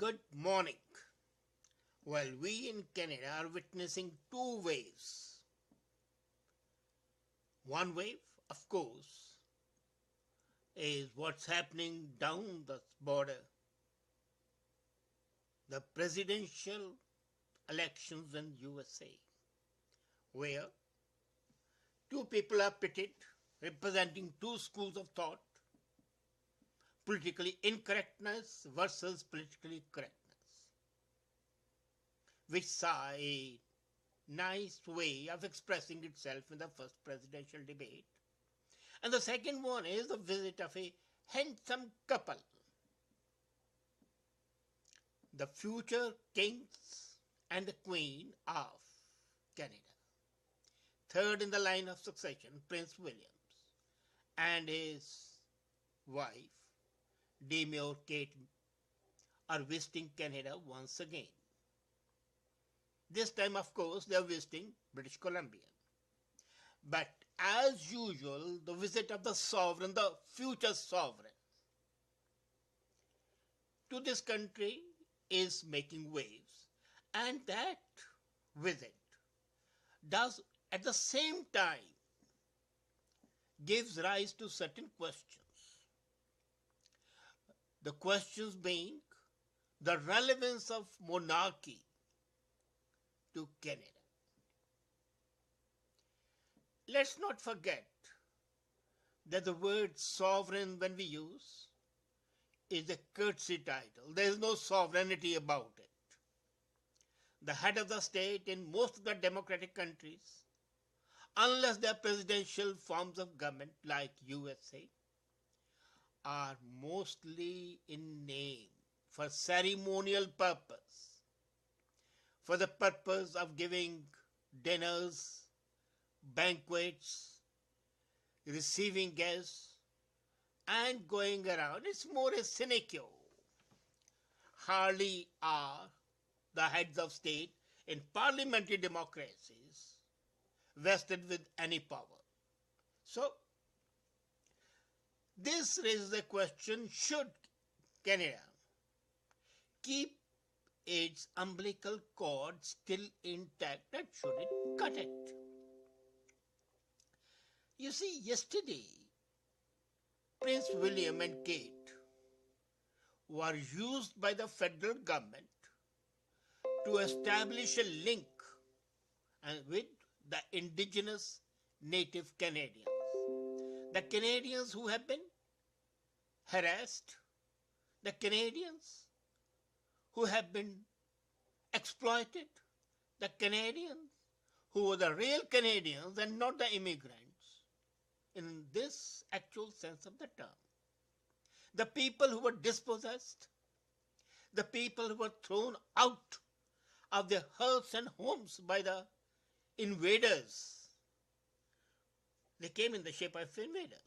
Good morning. Well, we in Canada are witnessing two waves. One wave, of course, is what's happening down the border. The presidential elections in USA, where two people are pitted representing two schools of thought, politically incorrectness versus politically correctness, which saw a nice way of expressing itself in the first presidential debate. And the second one is the visit of a handsome couple, the future kings and the queen of Canada. Third in the line of succession, Prince William and his wife, Demure Kate, are visiting Canada once again. This time, of course, they are visiting British Columbia. But as usual, the visit of the sovereign, the future sovereign, to this country is making waves. And that visit does at the same time gives rise to certain questions. The questions being the relevance of monarchy to Canada. Let's not forget that the word sovereign, when we use, is a courtesy title. There is no sovereignty about it. The head of the state in most of the democratic countries, unless they are presidential forms of government like USA, are mostly in name for ceremonial purpose, for the purpose of giving dinners, banquets, receiving guests, and going around. It's more a sinecure. Hardly are the heads of state in parliamentary democracies vested with any power. So, this raises the question, should Canada keep its umbilical cord still intact, or should it cut it? You see, yesterday, Prince William and Kate were used by the federal government to establish a link with the indigenous native Canadians. The Canadians who have been harassed, the Canadians who have been exploited, the Canadians who were the real Canadians and not the immigrants in this actual sense of the term. The people who were dispossessed, the people who were thrown out of their hearths and homes by the invaders. They came in the shape of invaders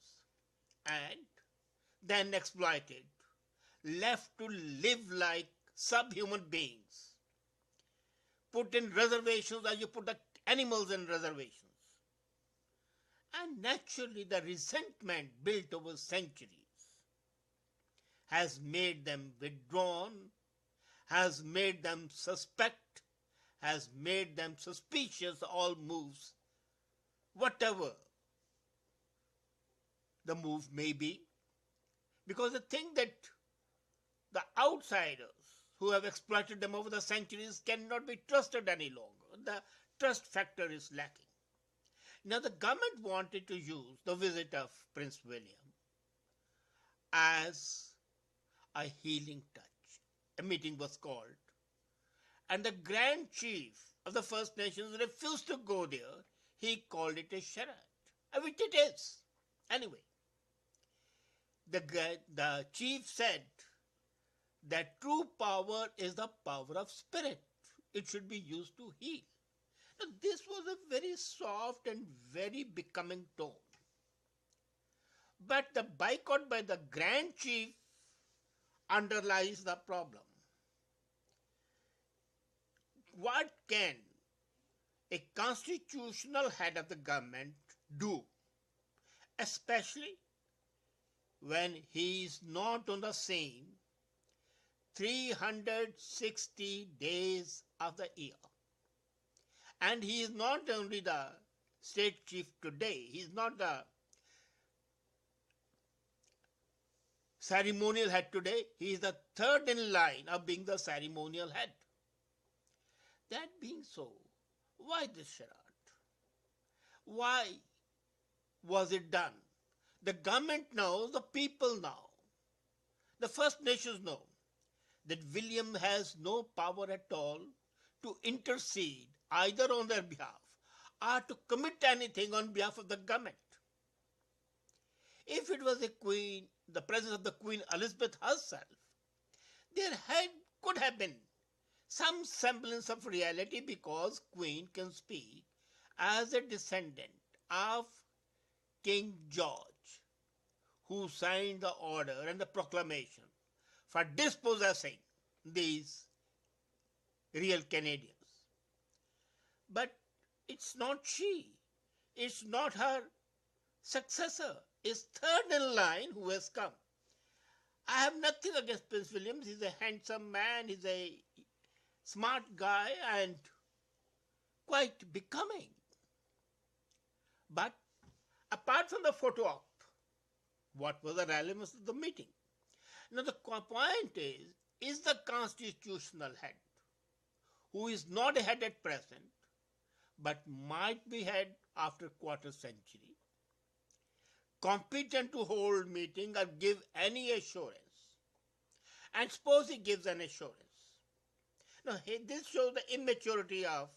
and then exploited, left to live like subhuman beings, put in reservations as you put the animals in reservations. And naturally the resentment built over centuries has made them withdrawn, has made them suspect, has made them suspicious of all moves, whatever the move may be, because they think that the outsiders who have exploited them over the centuries cannot be trusted any longer. The trust factor is lacking. Now the government wanted to use the visit of Prince William as a healing touch. A meeting was called, and the Grand Chief of the First Nations refused to go there. He called it a charade, which it is. Anyway, the chief said that true power is the power of spirit. It should be used to heal. Now, this was a very soft and very becoming tone. But the boycott by the Grand Chief underlies the problem. What can a constitutional head of the government do, especially when he is not on the same 360 days of the year. And he is not only the state chief today, he is not the ceremonial head today, he is the third in line of being the ceremonial head. That being so, why this charade? Why was it done? The government knows, the people know, the First Nations know that William has no power at all to intercede either on their behalf or to commit anything on behalf of the government. If it was a queen, the presence of the Queen Elizabeth herself, could have been some semblance of reality, because Queen can speak as a descendant of King George, who signed the order and the proclamation for dispossessing these real Canadians. But it's not she, it's not her successor, it's third in line who has come. I have nothing against Prince William. He's a handsome man, he's a smart guy and quite becoming. But apart from the photo op, what was the relevance of the meeting? Now the point is the constitutional head, who is not a head at present, but might be head after quarter century, competent to hold meeting or give any assurance. And suppose he gives an assurance. Now this shows the immaturity of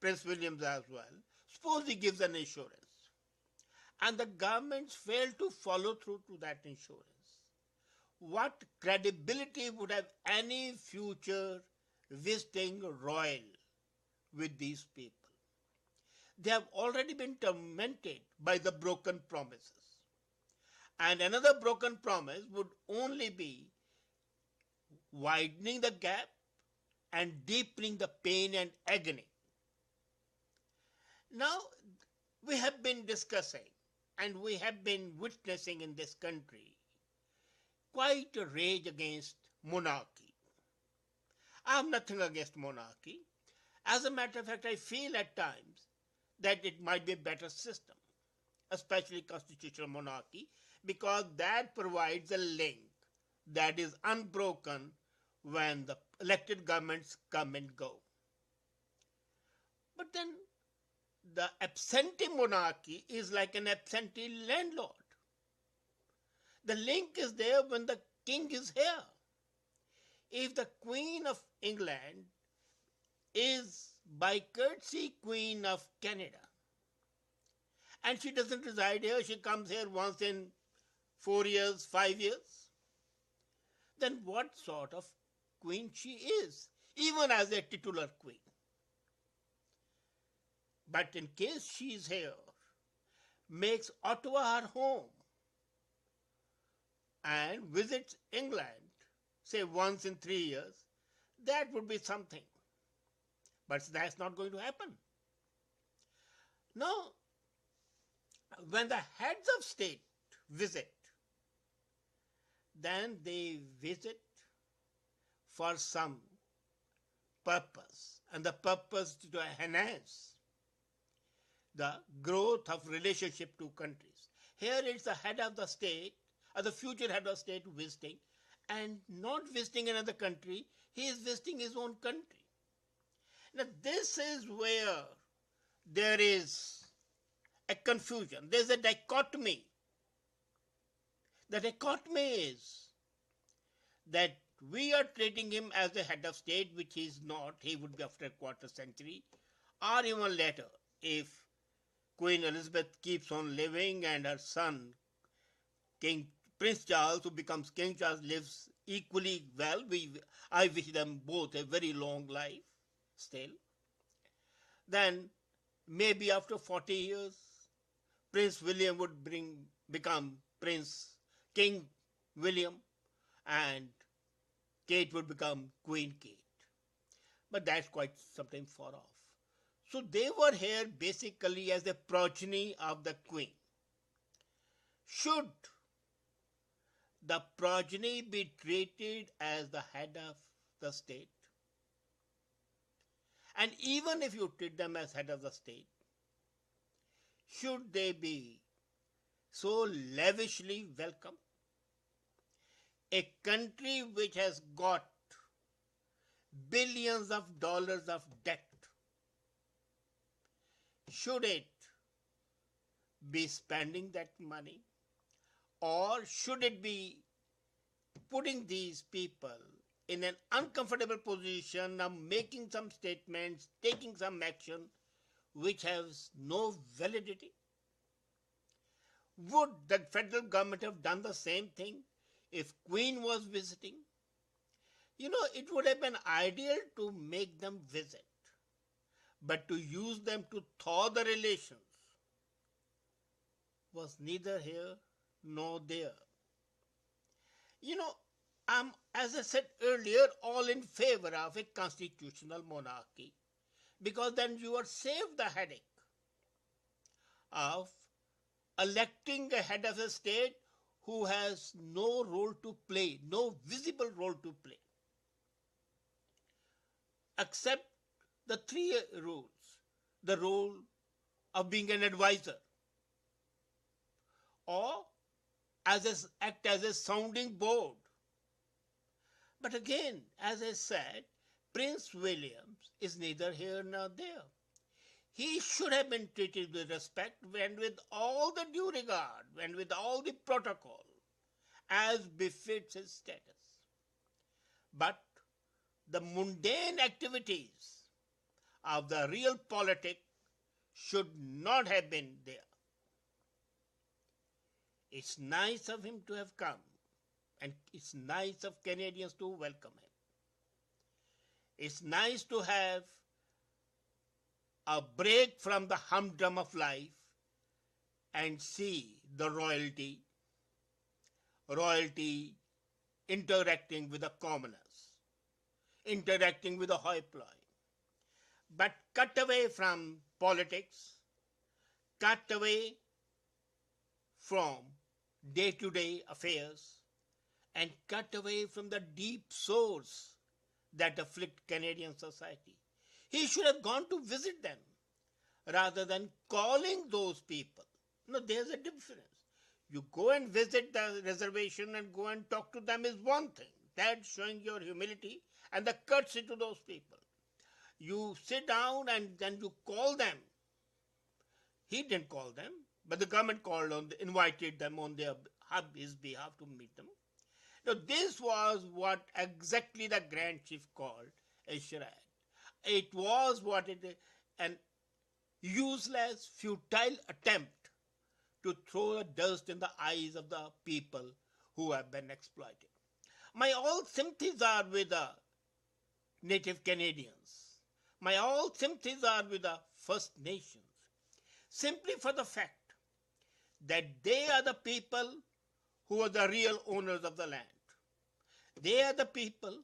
Prince William as well. Suppose he gives an assurance and the governments fail to follow through to that assurance. What credibility would have any future visiting royal with these people? They have already been tormented by the broken promises. And another broken promise would only be widening the gap and deepening the pain and agony. Now, we have been discussing and we have been witnessing in this country quite a rage against monarchy. I have nothing against monarchy. As a matter of fact, I feel at times that it might be a better system, especially constitutional monarchy, because that provides a link that is unbroken when the elected governments come and go. But then the absentee monarchy is like an absentee landlord. The link is there when the king is here. If the Queen of England is by courtesy Queen of Canada, and she doesn't reside here, she comes here once in 4 years, 5 years, then what sort of queen she is, even as a titular queen? But in case she is here, makes Ottawa her home, and visits England, say once in 3 years, that would be something. But that's not going to happen. Now, when the heads of state visit, then they visit for some purpose, and the purpose is to enhance the growth of relationship to countries. Here it's the head of the state, or the future head of state visiting, and not visiting another country, he is visiting his own country. Now this is where there is a confusion, there's a dichotomy. The dichotomy is that we are treating him as the head of state, which he is not. He would be after a quarter century, or even later, if Queen Elizabeth keeps on living and her son, Prince Charles, who becomes King Charles, lives equally well. I wish them both a very long life still. Then maybe after 40 years, Prince William would become King William, and Kate would become Queen Kate. But that's quite something far off. So they were here basically as the progeny of the Queen. Should the progeny be treated as the head of the state? And even if you treat them as head of the state, should they be so lavishly welcome? A country which has got billions of dollars of debt, should it be spending that money? Or should it be putting these people in an uncomfortable position of making some statements, taking some action which has no validity? Would the federal government have done the same thing if Queen was visiting? It would have been ideal to make them visit, but to use them to thaw the relations was neither here nor there. As I said earlier, all in favor of a constitutional monarchy, because then you are saved the headache of electing a head of the state who has no role to play, no visible role to play, except the three rules. The role of being an advisor, or act as a sounding board. But again, as I said, Prince William is neither here nor there. He should have been treated with respect and with all the due regard and with all the protocol as befits his status. But the mundane activities of the real politic should not have been there. It's nice of him to have come, and it's nice of Canadians to welcome him. It's nice to have a break from the humdrum of life and see the royalty interacting with the commoners, interacting with the hoi polloi. But cut away from politics, cut away from day-to-day affairs, and cut away from the deep sores that afflict Canadian society. He should have gone to visit them rather than calling those people. No, there's a difference. You go and visit the reservation and go and talk to them is one thing. That's showing your humility and the courtesy to those people. You sit down and then you call them. He didn't call them, but the government invited them on his behalf to meet them. Now, this was what exactly the Grand Chief called a charade. It was an useless, futile attempt to throw dust in the eyes of the people who have been exploited. My all sympathies are with the Native Canadians. My all sympathies are with the First Nations, simply for the fact that they are the people who are the real owners of the land. They are the people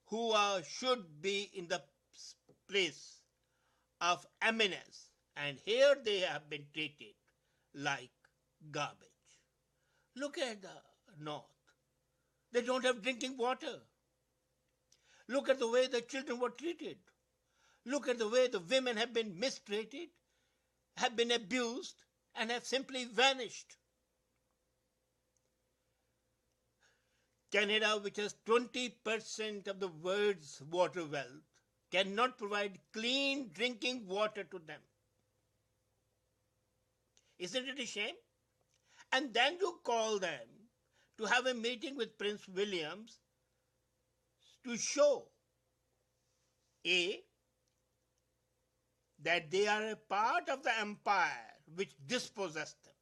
who should be in the place of eminence, and here they have been treated like garbage. Look at the North. They don't have drinking water. Look at the way the children were treated. Look at the way the women have been mistreated, have been abused, and have simply vanished. Canada, which has 20% of the world's water wealth, cannot provide clean drinking water to them. Isn't it a shame? And then you call them to have a meeting with Prince William to show, A, that they are a part of the empire which dispossessed them.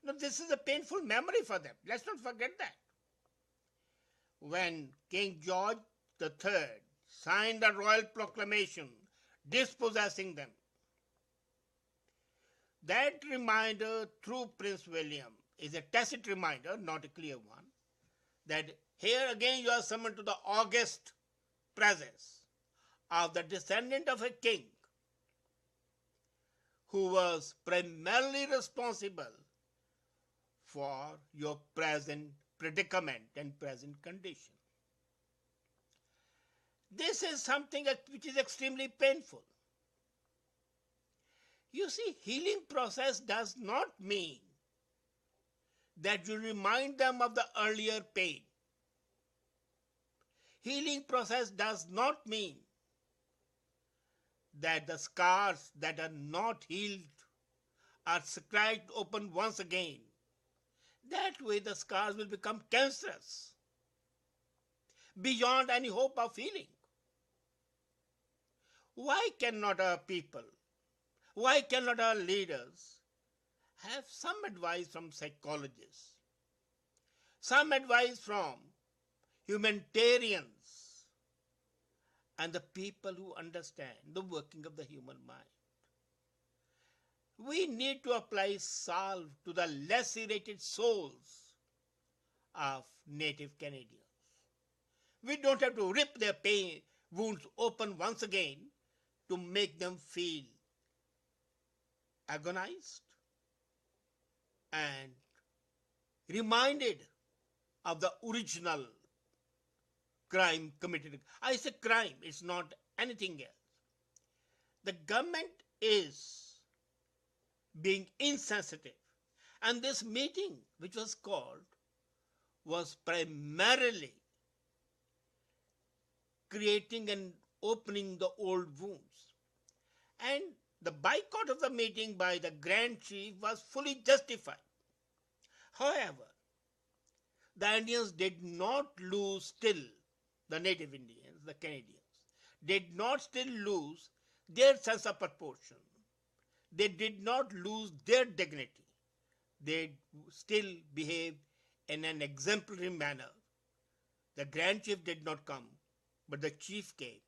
Now, this is a painful memory for them. Let's not forget that. When King George III signed a royal proclamation dispossessing them, that reminder through Prince William is a tacit reminder, not a clear one, that here again you are summoned to the august presence of the descendant of a king who was primarily responsible for your present predicament and present condition. This is something which is extremely painful. You see, healing process does not mean that you remind them of the earlier pain. Healing process does not mean that the scars that are not healed are scratched open once again. That way the scars will become cancerous beyond any hope of healing. Why cannot our people, why cannot our leaders have some advice from psychologists, some advice from humanitarians, and the people who understand the working of the human mind? We need to apply salve to the lacerated souls of native Canadians. We don't have to rip their pain wounds open once again to make them feel agonized and reminded of the original crime committed. I say crime, it's not anything else. The government is being insensitive, and this meeting which was called was primarily creating and opening the old wounds. And the boycott of the meeting by the Grand Chief was fully justified. However, the Indians did not lose still, the native Indians, the Canadians, did not still lose their sense of proportion. They did not lose their dignity. They still behaved in an exemplary manner. The Grand Chief did not come, but the Chief came.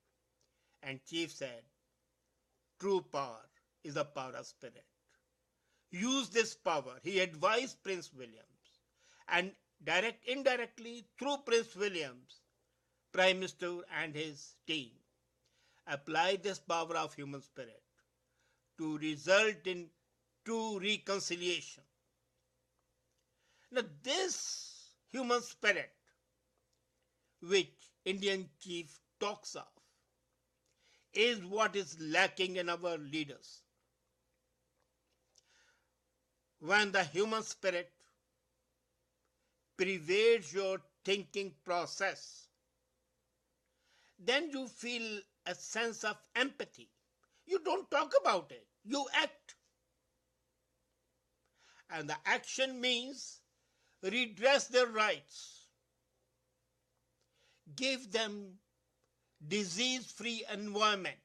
And Chief said, true power is the power of spirit. Use this power. He advised Prince Williams, and indirectly through Prince Williams, Prime Minister and his team, apply this power of human spirit to result in true reconciliation. Now this human spirit which Indian Chief talks of is what is lacking in our leaders. When the human spirit pervades your thinking process, then you feel a sense of empathy. You don't talk about it, you act. And the action means redress their rights, give them disease-free environment,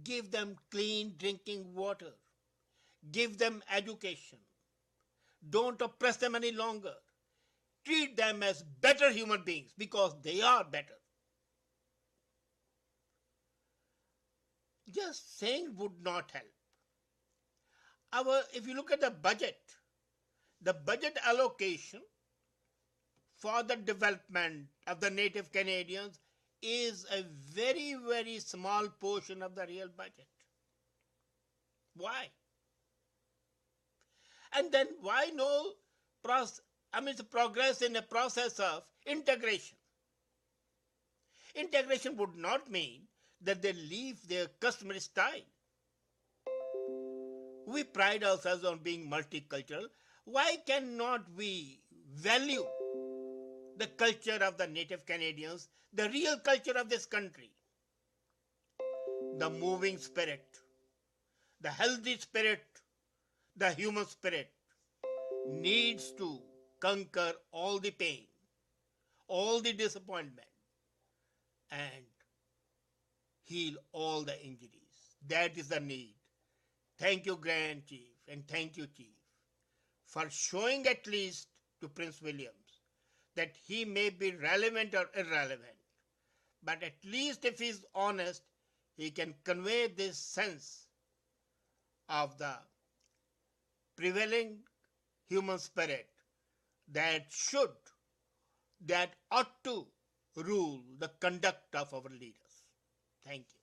give them clean drinking water, give them education. Don't oppress them any longer. Treat them as better human beings because they are better. Just saying would not help. If you look at the budget allocation for the development of the native Canadians is a very, very small portion of the real budget. Why? And then why no progress in a process of integration? Integration would not mean that they leave their customary style. We pride ourselves on being multicultural. Why cannot we value the culture of the native Canadians, the real culture of this country? The moving spirit, the healthy spirit, the human spirit needs to conquer all the pain, all the disappointment, and heal all the injuries. That is the need. Thank you, Grand Chief, and thank you, Chief, for showing at least to Prince Williams that he may be relevant or irrelevant, but at least if he is honest, he can convey this sense of the prevailing human spirit that ought to rule the conduct of our leaders. Thank you.